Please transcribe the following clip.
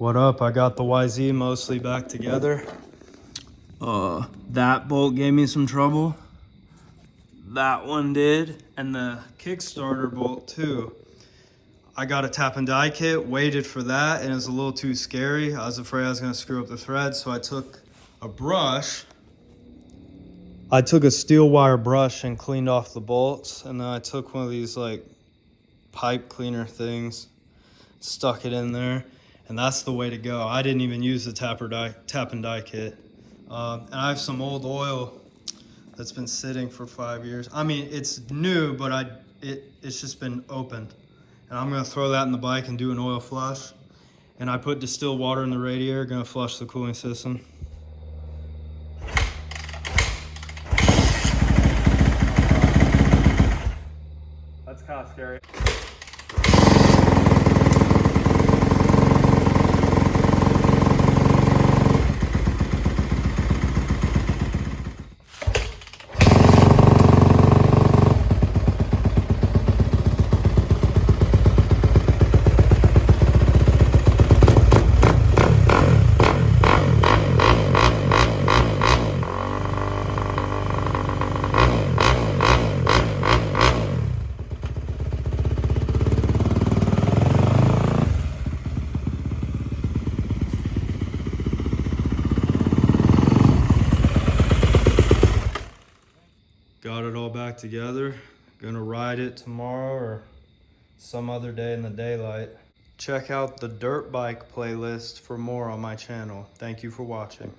What up? I got the YZ mostly back together. That bolt gave me some trouble. That one did, and the Kickstarter bolt too. I got a tap and die kit, waited for that, and it was a little too scary. I was afraid I was gonna screw up the thread, so I took a brush. I took a steel wire brush and cleaned off the bolts, and then I took one of these like pipe cleaner things, stuck it in there, and that's the way to go. I didn't even use the tap and die kit. And I have some old oil that's been sitting for 5 years. I mean, it's new, but it's just been opened. And I'm gonna throw that in the bike and do an oil flush. And I put distilled water in the radiator, gonna flush the cooling system. That's kind of scary. Got it all back together. Gonna ride it tomorrow or some other day in the daylight. Check out the dirt bike playlist for more on my channel. Thank you for watching.